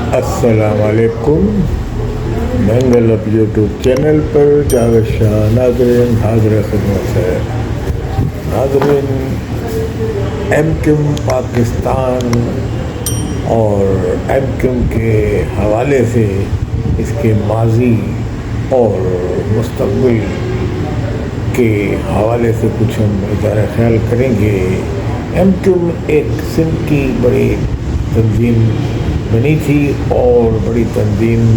السلام علیکم. منگل اپ یوٹیوب چینل پر جاوید شاہ ناظرین حاضر خدمت ہے. ناظرین، ایم کیو پاکستان اور ایم کیو کے حوالے سے اس کے ماضی اور مستقبل کے حوالے سے کچھ ہم اظہار خیال کریں گے. ایم کیو ایک سندھ کی بڑی تنظیم بنی تھی اور بڑی تنظیم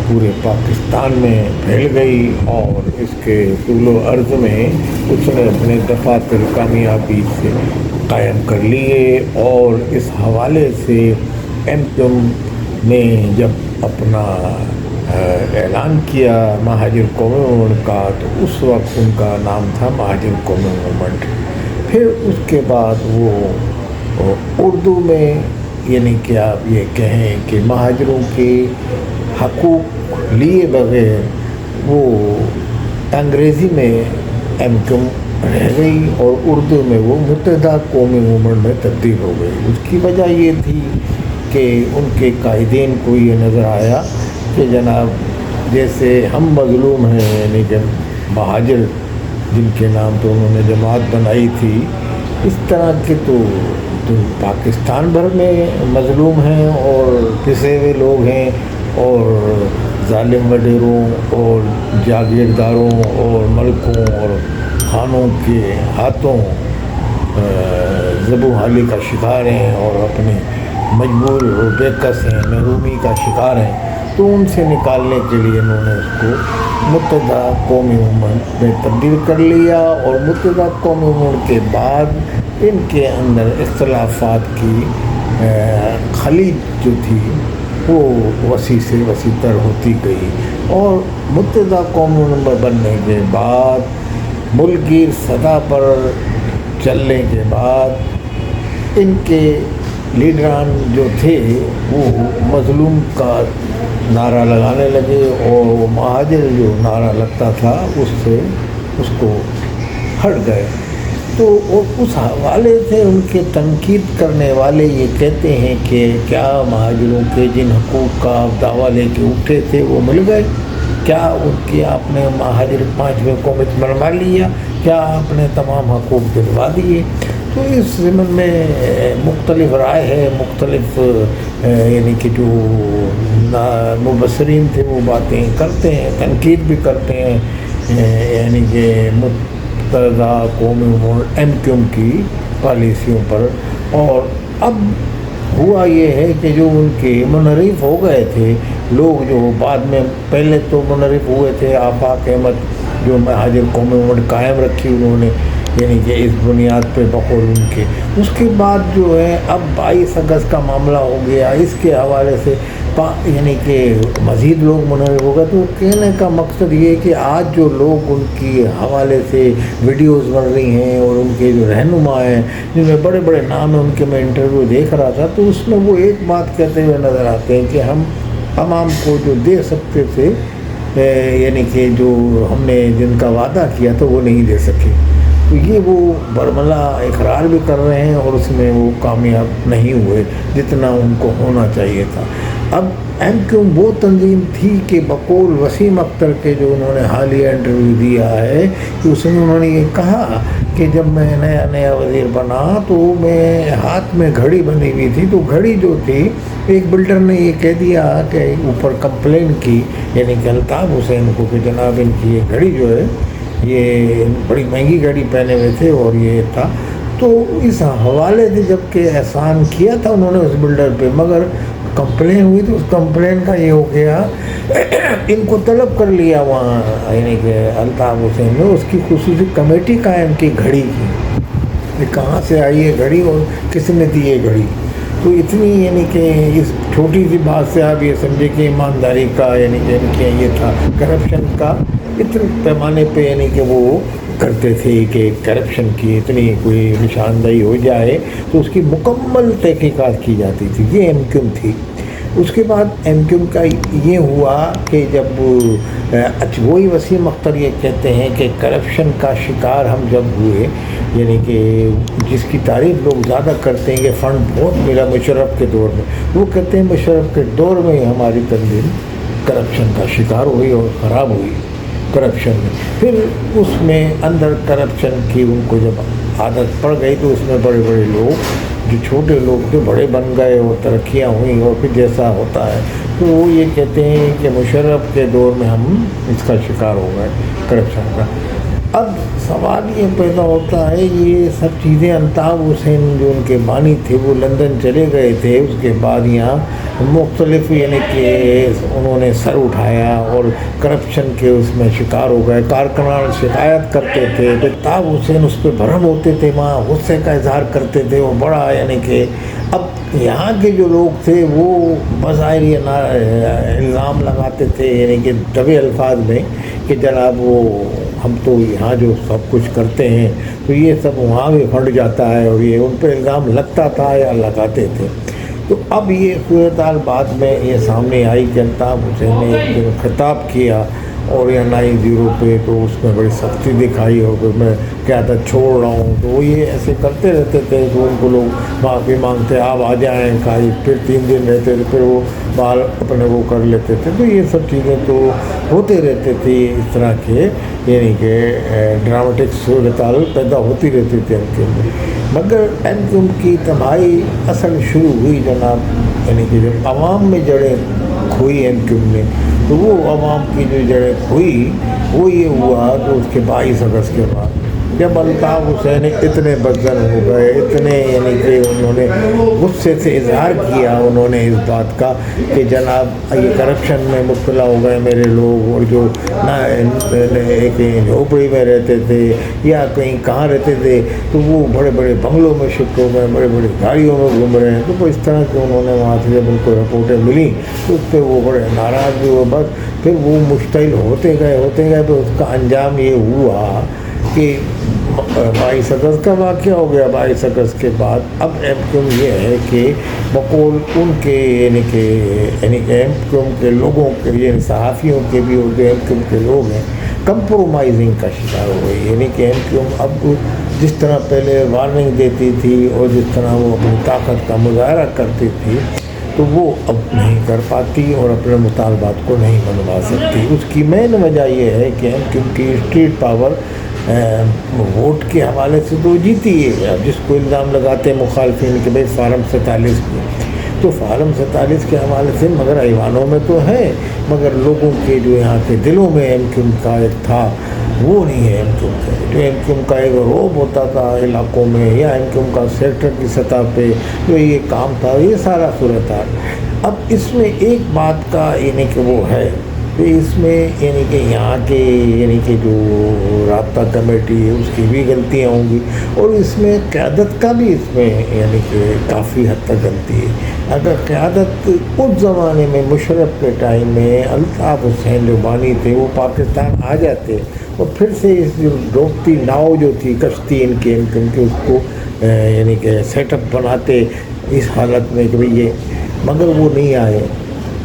پورے پاکستان میں پھیل گئی اور اس کے طول و عرض میں اس نے اپنے دفاتر کامیابی سے قائم کر لیے. اور اس حوالے سے ایم کیو نے جب اپنا اعلان کیا مہاجر قومی موومنٹ کا، تو اس وقت ان کا نام تھا مہاجر قومی موومنٹ. پھر اس کے بعد وہ اردو میں، یعنی کہ آپ یہ کہیں کہ مہاجروں کے حقوق لیے بغیر وہ انگریزی میں ایم کیو رہ گئی اور اردو میں وہ متحدہ قومی موومنٹ میں تبدیل ہو گئی. اس کی وجہ یہ تھی کہ ان کے قائدین کو یہ نظر آیا کہ جناب جیسے ہم مظلوم ہیں، یعنی کہ مہاجر جن کے نام تو انہوں نے جماعت بنائی تھی، اس طرح کے تو پاکستان بھر میں مظلوم ہیں اور پسے ہوئے لوگ ہیں اور ظالم وڈیروں اور جاگیرداروں اور ملکوں اور خانوں کے ہاتھوں ذبح حالی کا شکار ہیں اور اپنے مجبور و بے کس ہیں، محرومی کا شکار ہیں. تو ان سے نکالنے کے لیے انہوں نے اس کو متحدہ قومی موومنٹ میں تبدیل کر لیا. اور متحدہ قومی موومنٹ کے بعد ان کے اندر اختلافات کی خلیج جو تھی وہ وسیع سے وسیع تر ہوتی گئی. اور متحدہ قومی موومنٹ بننے کے بعد ملک کی سطح پر چلنے کے بعد ان کے لیڈران جو تھے وہ مظلوم کا نعرہ لگانے لگے اور وہ مہاجر جو نعرہ لگتا تھا اس سے اس کو ہٹ گئے. تو اس حوالے سے ان کے تنقید کرنے والے یہ کہتے ہیں کہ کیا مہاجروں کے جن حقوق کا آپ دعویٰ لے کے اٹھے تھے وہ مل گئے؟ کیا ان کی آپ نے مہاجر 5ویں قومت بنوا لیا؟ کیا آپ نے تمام حقوق دلوا دیے؟ تو اس ضمن میں مختلف رائے ہے، مختلف یعنی کہ جو مبصرین تھے وہ باتیں کرتے ہیں، تنقید بھی کرتے ہیں، یعنی کہ متحدہ قومی موومنٹ ایم کیو کی پالیسیوں پر. اور اب ہوا یہ ہے کہ جو ان کے منحرف ہو گئے تھے لوگ، جو بعد میں پہلے تو منحرف ہوئے تھے، آفاق احمد جو مہاجر قومی موومنٹ قائم رکھی انہوں نے، یعنی کہ اس بنیاد پہ بقول ان کے. اس کے بعد جو ہے اب 22 اگست کا معاملہ ہو گیا، اس کے حوالے سے یعنی کہ مزید لوگ منحرف ہو گئے. تو کہنے کا مقصد یہ ہے کہ آج جو لوگ ان کی حوالے سے ویڈیوز بن رہی ہیں اور ان کے جو رہنما ہیں جن میں بڑے بڑے نام ہیں، ان کے میں انٹرویو دیکھ رہا تھا، تو اس میں وہ ایک بات کہتے ہوئے نظر آتے ہیں کہ ہم عوام کو جو دے سکتے تھے، یعنی کہ جو ہم نے جن کا وعدہ کیا تھا وہ نہیں دے سکے. تو یہ وہ برملا اقرار بھی کر رہے ہیں اور اس میں وہ کامیاب نہیں ہوئے جتنا ان کو ہونا چاہیے تھا. اب ایم کیو وہ تنظیم تھی کہ بقول وسیم اختر کے جو انہوں نے حالیہ انٹرویو دیا ہے کہ اس میں انہوں نے یہ کہا کہ جب میں نیا وزیر بنا تو میں ہاتھ میں گھڑی بندھی ہوئی تھی، تو گھڑی جو تھی ایک بلڈر نے یہ کہہ دیا کہ اوپر کمپلین کی، یعنی کہ الطاف حسین کو، کہ جناب ان کی یہ گھڑی جو ہے یہ بڑی مہنگی گھڑی پہنے ہوئے تھے اور یہ تھا. تو اس حوالے سے جب کہ احسان کیا تھا انہوں نے اس بلڈر پہ، مگر کمپلین ہوئی تو اس کمپلین کا یہ ہو گیا ان کو طلب کر لیا وہاں، یعنی کہ الطاف حسین نے اس کی خصوصی کمیٹی قائم کی گھڑی کی، یہ کہاں سے آئی ہے گھڑی اور کس نے دی ہے گھڑی. تو اتنی یعنی کہ اس چھوٹی سی بات سے آپ یہ سمجھے کہ ایمانداری کا، یعنی کہ یہ تھا کرپشن کا اتنے پیمانے پہ، یعنی کہ وہ کرتے تھے کہ کرپشن کی اتنی کوئی نشاندہی ہو جائے تو اس کی مکمل تحقیقات کی جاتی تھی. یہ ایم کیو تھی. اس کے بعد ایم کیو ایم کا یہ ہوا کہ جب وہی وسیم اختر یہ کہتے ہیں کہ کرپشن کا شکار ہم جب ہوئے، یعنی کہ جس کی تعریف لوگ زیادہ کرتے ہیں کہ فنڈ بہت ملا مشرف کے دور میں، وہ کہتے ہیں مشرف کے دور میں ہماری تنظیم کرپشن کا شکار ہوئی اور خراب ہوئی کرپشن میں۔ پھر اس میں اندر کرپشن کی ان کو جب عادت پڑ گئی تو اس میں بڑے بڑے لوگ جو چھوٹے لوگ تھے بڑے بن گئے اور ترقیاں ہوئیں، اور پھر جیسا ہوتا ہے تو وہ یہ کہتے ہیں کہ مشرف کے دور میں ہم اس کا شکار ہو گئے کرپشن کا۔ اب سوال یہ پیدا ہوتا ہے، یہ سب چیزیں الطاف حسین جو ان کے بانی تھے وہ لندن چلے گئے تھے، اس کے بعد یہاں مختلف یعنی کہ انہوں نے سر اٹھایا اور کرپشن کے اس میں شکار ہو گئے، کارکنان شکایت کرتے تھے، الطاف حسین اس پہ بھرم ہوتے تھے، وہاں غصے کا اظہار کرتے تھے، وہ بڑا یعنی کہ اب یہاں کے جو لوگ تھے وہ بظاہر یہ الزام لگاتے تھے یعنی کہ دبے الفاظ میں کہ جناب وہ ہم تو یہاں جو سب کچھ کرتے ہیں تو یہ سب وہاں بھی پھٹ جاتا ہے، اور یہ ان پہ الزام لگتا تھا یا لگاتے تھے۔ تو اب یہ صورتحال بعد میں یہ سامنے آئی کہ الطاف حسین نے ایک دن خطاب کیا اور یہ 9/0 پہ، تو اس میں بڑی سختی دکھائی اور پھر میں قیادت چھوڑ رہا ہوں، تو وہ یہ ایسے کرتے رہتے تھے تو ان کو لوگ معافی مانگتے آپ آ جائیں کھائی، پھر 3 دن رہتے تھے، پھر وہ بال اپنے وہ کر لیتے تھے۔ تو یہ سب چیزیں تو ہوتے رہتے تھے، اس طرح کے یعنی کہ ڈرامٹک صورتحال پیدا ہوتی رہتی تھی ایم کیو ایم میں۔ مگر ایم کیو ایم کی تباہی اصل شروع ہوئی جناب یعنی کہ جب عوام میں جڑیں کھوئی ایم کیو ایم نے، تو وہ عوام کی جو جڑیں کھوئی وہ یہ ہوا کہ اس کے 22 اگست کے بعد جب الطاف حسین اتنے بدزن ہو گئے، اتنے یعنی کہ انہوں نے غصے سے اظہار کیا انہوں نے اس بات کا کہ جناب یہ کرپشن میں مبتلا ہو گئے میرے لوگ، اور جو نہ ایک جھوپڑی میں رہتے تھے یا کہیں کہاں رہتے تھے تو وہ بڑے بڑے بنگلوں میں شفٹ ہو گئے، بڑے بڑے گاڑیوں میں گھوم رہے ہیں، تو اس طرح کے انہوں نے وہاں سے جب ان کو رپورٹیں ملیں تو اس پہ وہ بڑے ناراض بھی ہوئے۔ بس پھر وہ مشتعل ہوتے گئے تو اس کا انجام یہ ہوا کہ 22 اگست کا واقعہ ہو گیا۔ 22 اگست کے بعد اب ایم کیو ایم یہ ہے کہ بقول ان کے یعنی کہ ایم کیو ایم کے لوگوں کے یعنی صحافیوں کے بھی اور جو ایم کیو ایم کے لوگ ہیں کمپرومائزنگ کا شکار ہو گئی، یعنی کہ ایم کیو ایم اب جس طرح پہلے وارننگ دیتی تھی اور جس طرح وہ اپنی طاقت کا مظاہرہ کرتی تھی تو وہ اب نہیں کر پاتی اور اپنے مطالبات کو نہیں منوا سکتی۔ اس کی مین وجہ یہ ہے کہ ایم کیو ایم کی اسٹریٹ پاور ووٹ کے حوالے سے تو جیتی ہے، جس کو الزام لگاتے ہیں مخالفین کہ بھائی فارم 47 کی، تو فارم 47 کے حوالے سے مگر ایوانوں میں تو ہے، مگر لوگوں کے جو یہاں کے دلوں میں ایم کیو ایم کا ایک تھا وہ نہیں ہے۔ ایم کیو ایم کا جو ایم کیو ایم کا ایک روب ہوتا تھا علاقوں میں یا ایم کیو ایم کا سیکٹر کی سطح پہ جو یہ کام تھا، یہ سارا صورتحال اب اس میں ایک بات کا یعنی کہ وہ ہے کہ اس میں یعنی کہ یہاں کے یعنی کہ جو رابطہ کمیٹی ہے اس کی بھی غلطیاں ہوں گی، اور اس میں قیادت کا بھی اس میں یعنی کہ کافی حد تک غلطی ہے۔ اگر قیادت اس زمانے میں مشرف کے ٹائم میں الطاف حسین جو بانی تھے وہ پاکستان آ جاتے اور پھر سے اس جو ڈوبتی ناؤ جو تھی کشتی ان کے اس کو یعنی کہ سیٹ اپ بناتے اس حالت میں کہ بھئی یہ، مگر وہ نہیں آئے۔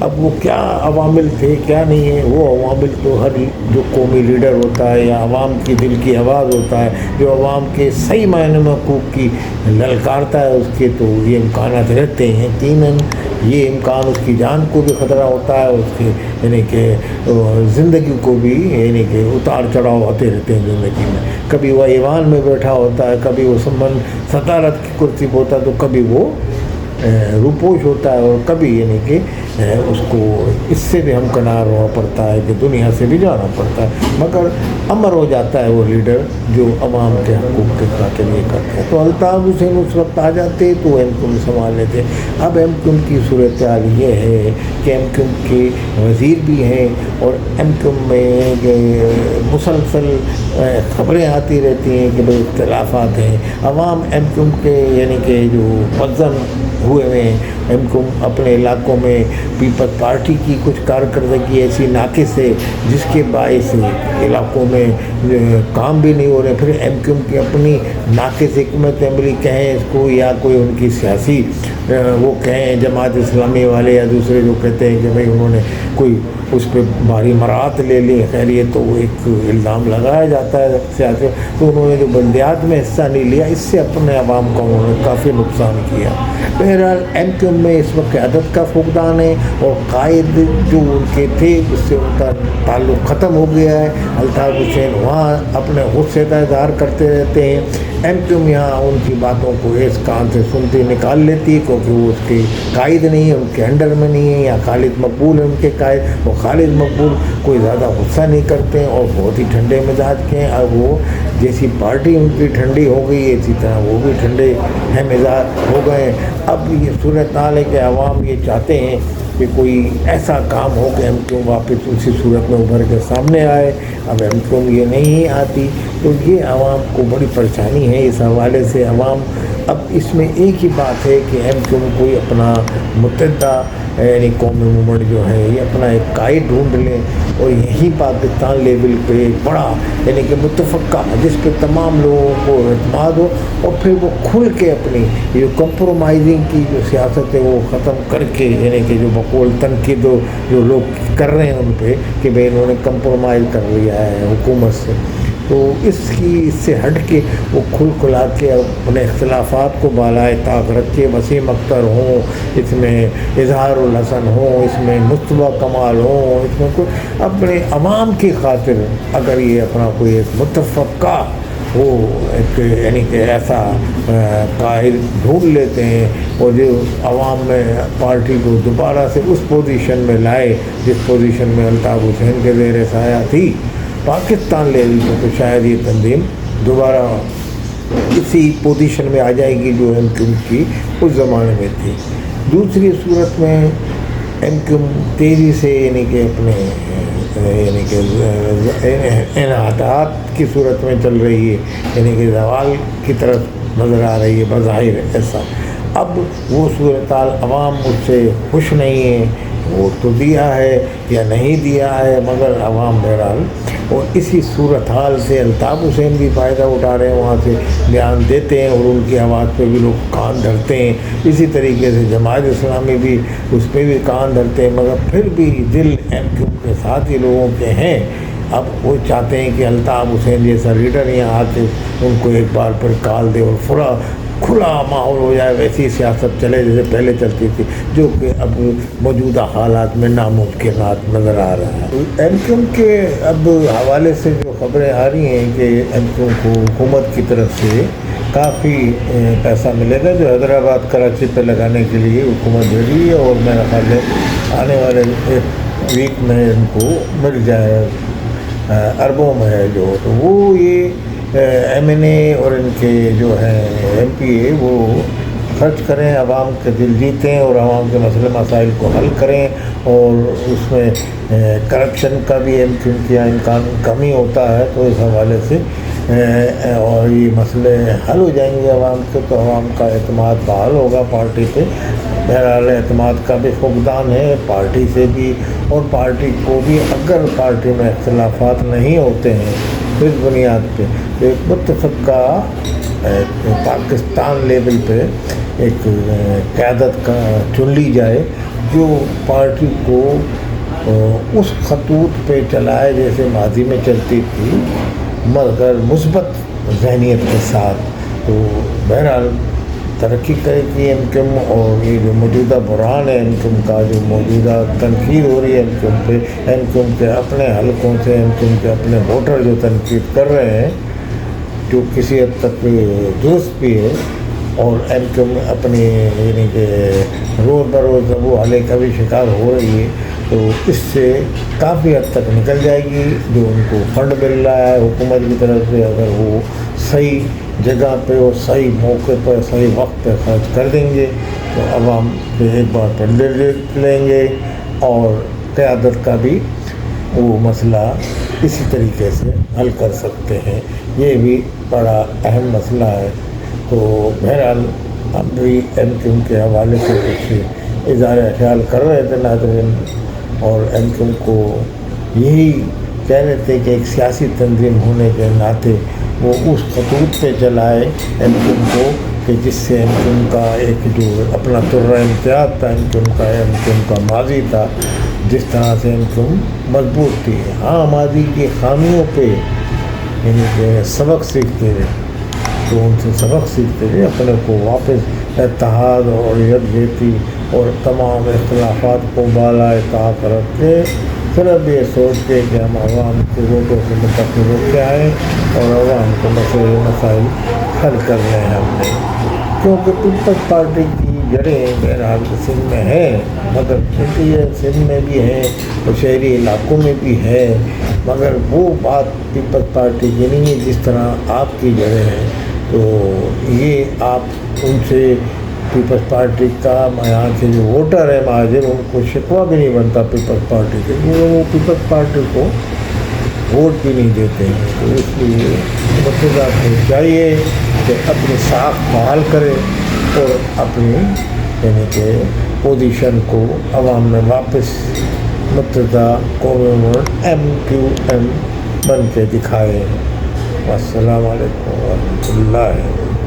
اب وہ کیا عوامل تھے کیا نہیں ہے، وہ عوامل تو ہر جو قومی لیڈر ہوتا ہے یا عوام کی دل کی آواز ہوتا ہے جو عوام کے صحیح معنی میں حقوق کی للکارتا ہے، اس کے تو یہ امکانات رہتے ہیں۔ یقیناً یہ امکان اس کی جان کو بھی خطرہ ہوتا ہے، اس کے یعنی کہ زندگی کو بھی یعنی کہ اتار چڑھاؤ ہوتے رہتے ہیں زندگی میں، کبھی وہ ایوان میں بیٹھا ہوتا ہے، کبھی وہ صدارت کی کرسی پہ ہوتا ہے، تو کبھی وہ روپوش ہوتا ہے، اور کبھی یعنی کہ اس کو اس سے بھی ہمکنار ہونا پڑتا ہے کہ دنیا سے بھی جانا پڑتا ہے، مگر امر ہو جاتا ہے وہ لیڈر جو عوام کے حقوق کے خاطر یہ کرتا ہے۔ تو الطاف حسین اس وقت آ جاتے تو ایم کیو ایم سنبھال لیتے۔ اب ایم کیو ایم کی صورتحال یہ ہے کہ ایم کیو ایم کے وزیر بھی ہیں اور ایم کیو ایم میں مسلسل خبریں آتی رہتی ہیں کہ بھئی اختلافات ہیں، عوام ایم کیو ایم کے یعنی کہ جو بدزن ہوئے ہیں ایم کیو اپنے علاقوں میں پیپلز پارٹی کی کچھ کارکردگی ایسی ناقص ہے جس کے باعث علاقوں میں کام بھی نہیں ہو رہے. پھر ایم کیو کی اپنی ناقص حکمت عملی کہیں اس کو، یا کوئی ان کی سیاسی وہ کہیں جماعت اسلامی والے یا دوسرے جو کہتے ہیں کہ بھئی انہوں نے کوئی اس پہ بھاری مراعات لے لی. خیر یہ تو ایک الزام لگایا جاتا ہے سیاسی. تو انہوں نے جو بلدیات میں حصہ نہیں لیا، اس سے اپنے عوام کا انہوں نے کافی نقصان کیا. بہرحال ایم کیو میں اس وقت قیادت کا فقدان ہے، اور قائد جو ان کے تھے اس سے ان کا تعلق ختم ہو گیا ہے. الطاف حسین وہاں اپنے غصے کا اظہار کرتے رہتے ہیں. ایم کیو یہاں ان کی باتوں کو اس کان سے سنتے نکال لیتی ہے، کیونکہ وہ اس کے قائد نہیں ہے، ان کے انڈر میں نہیں ہے. یا خالد مقبول ہے ان کے قائد، وہ خالد مقبول کوئی زیادہ غصہ نہیں کرتے ہیں اور بہت ہی ٹھنڈے مزاج کے ہیں. اور وہ جیسی پارٹی ان کی ٹھنڈی ہو گئی ہے اسی طرح وہ بھی ٹھنڈے ہیں مزاج ہو گئے. اب یہ صورتحال ہے کہ عوام یہ چاہتے ہیں کہ کوئی ایسا کام ہو کہ ایم کیو واپس اسی صورت میں ابھر کے سامنے آئے. اب ایم کیو یہ نہیں آتی تو یہ عوام کو بڑی پریشانی ہے. اس حوالے سے عوام اب اس میں ایک ہی بات ہے کہ ایم کیو کوئی اپنا متحدہ یعنی قومی موومنٹ جو ہے یہ اپنا ایک قائد ڈھونڈ لیں، اور یہی پاکستان لیول پہ ایک بڑا یعنی کہ متفقہ جس پہ تمام لوگوں کو اعتماد ہو، اور پھر وہ کھل کے اپنی جو کمپرومائزنگ کی جو سیاست ہے وہ ختم کر کے، یعنی کہ جو بقول تنقید جو لوگ کر رہے ہیں ان پہ کہ بھئی انہوں نے کمپرومائز کر لیا ہے حکومت سے، تو اس سے ہٹ کے وہ کھل کھلا کے اپنے اختلافات کو بالائے طاق رکھ کے وسیم اختر ہوں، اس میں اظہار الحسن ہوں، اس میں مصطفیٰ کمال ہوں، اس میں کوئی اپنے عوام کی خاطر اگر یہ اپنا کوئی ایک متفقہ وہ ایک یعنی کہ ایسا قائد ڈھونڈ لیتے ہیں اور جو عوام میں پارٹی کو دوبارہ سے اس پوزیشن میں لائے جس پوزیشن میں الطاف حسین کے زیر سایہ تھی پاکستان لیول پہ، تو شاید یہ تنظیم دوبارہ اسی پوزیشن میں آ جائے گی جو ایم کیو کی اس زمانے میں تھی. دوسری صورت میں ایم کیو تیزی سے یعنی کہ اپنے یعنی کہ انحطاط کی صورت میں چل رہی ہے، یعنی کہ زوال کی طرف نظر آ رہی ہے بظاہر ایسا. اب وہ صورتحال عوام اس سے خوش نہیں ہے، ووٹ تو دیا ہے یا نہیں دیا ہے مگر عوام بہرحال، اور اسی صورتحال سے الطاف حسین بھی فائدہ اٹھا رہے ہیں، وہاں سے بیان دیتے ہیں اور ان کی آواز پہ بھی لوگ کان دھرتے ہیں. اسی طریقے سے جماعت اسلامی بھی اس پہ بھی کان دھرتے ہیں، مگر پھر بھی دل ایم کیو کے ساتھ ہی لوگوں کے ہیں. اب وہ چاہتے ہیں کہ الطاف حسین جیسا لیڈر یہاں آ کے ان کو ایک بار پھر کال دے اور کھلا ماحول ہو جائے، ویسی سیاست چلے جیسے پہلے چلتی تھی، جو کہ اب موجودہ حالات میں ناممکنات نظر آ رہا ہے. ایم کیو کے اب حوالے سے جو خبریں آ رہی ہیں کہ ایم کیو کو حکومت کی طرف سے کافی پیسہ ملے گا جو حیدرآباد کراچی پہ لگانے کے لیے حکومت دے رہی ہے، اور میرا خیال ہے آنے والے ایک ویک میں ان کو مل جائے، اربوں میں ہے جو. تو وہ یہ ایم این اے اور ان کے جو ہیں ایم پی اے وہ خرچ کریں، عوام کے دل جیتیں اور عوام کے مسئلے مسائل کو حل کریں، اور اس میں کرپشن کا بھی ایم کیو کیا امکان کمی ہوتا ہے، تو اس حوالے سے اور یہ مسئلے حل ہو جائیں گے عوام کے، تو عوام کا اعتماد بحال ہوگا پارٹی پہ. بہرحال اعتماد کا بھی فقدان ہے پارٹی سے بھی، اور پارٹی کو بھی اگر پارٹی میں اختلافات نہیں ہوتے ہیں اس بنیاد پہ ایک متفقہ پاکستان لیول پہ ایک قیادت کا چن لی جائے جو پارٹی کو اس خطوط پہ چلائے جیسے ماضی میں چلتی تھی، مگر مثبت ذہنیت کے ساتھ. تو بہرحال ترقی کرے گی ایم کیو، اور یہ جو موجودہ بحران ہے ایم کیو کا، جو موجودہ تنقید ہو رہی ہے ایم کیو پہ، ایم کیو کے اپنے حلقوں سے ایم کیو کے اپنے ووٹر جو تنقید کر رہے ہیں جو کسی حد تک درست بھی ہے، اور ایم کیو اپنی یعنی کہ روز بروز وہ حالے کا بھی شکار ہو رہی ہے، تو اس سے کافی حد تک نکل جائے گی. جو ان کو فنڈ مل رہا ہے حکومت کی طرف سے، اگر وہ صحیح جگہ پہ اور صحیح موقع پر صحیح وقت پہ خرچ کر دیں گے تو عوام سے ایک بار پھر دل لیں گے، اور قیادت کا بھی وہ مسئلہ اسی طریقے سے حل کر سکتے ہیں. یہ بھی بڑا اہم مسئلہ ہے. تو بہرحال ہم بھی ایم کیو کے حوالے سے کچھ اظہار خیال کر رہے تھے ناظرین، اور ایم کیو ایم کو یہی کہہ رہے تھے کہ ایک سیاسی تنظیم ہونے کے ناطے وہ اس خطوط پہ چلائے ایم کیو ایم کو کہ جس سے ایم کیو ایم کا ایک جو اپنا ترہ امتیاز تھا، ایم کیو ایم کا ماضی تھا، جس طرح سے ایم کیو ایم مضبوط تھی، ہاں ماضی کی خامیوں پہ یعنی کہ سبق سیکھتے رہے، تو ان سے سبق سیکھتے رہے، اپنے کو واپس اتحاد اور یکجہتی اور تمام اختلافات کو بالائے طاق رکھ کے صرف یہ سوچ کے کہ ہم عوام کے ووٹوں سے منتخب ہو کے آئیں اور عوام کو مسائل حل کرنے ہیں ہم نے، کیونکہ پیپلز پارٹی کی جڑیں بہرحال سندھ میں ہیں، مگر چونکہ یہ سندھ میں بھی ہیں اور شہری علاقوں میں بھی ہے، مگر وہ بات پیپلز پارٹی کی نہیں ہے جس طرح آپ کی جڑیں ہیں۔ تو یہ آپ ان سے پیپلز پارٹی کا یہاں کے جو ووٹر ہیں مہاجر، ان کو شکوہ بھی نہیں بنتا پیپلز پارٹی سے، وہ پیپلز پارٹی کو ووٹ بھی نہیں دیتے ہیں۔ تو اس لیے مرتضیٰ کو چاہیے کہ اپنی ساکھ بحال کرے اور اپنی یعنی کہ پوزیشن کو عوام میں واپس مرتضیٰ قومی موومنٹ MQM بن کے دکھائے۔ السلام علیکم ورحمۃ اللہ۔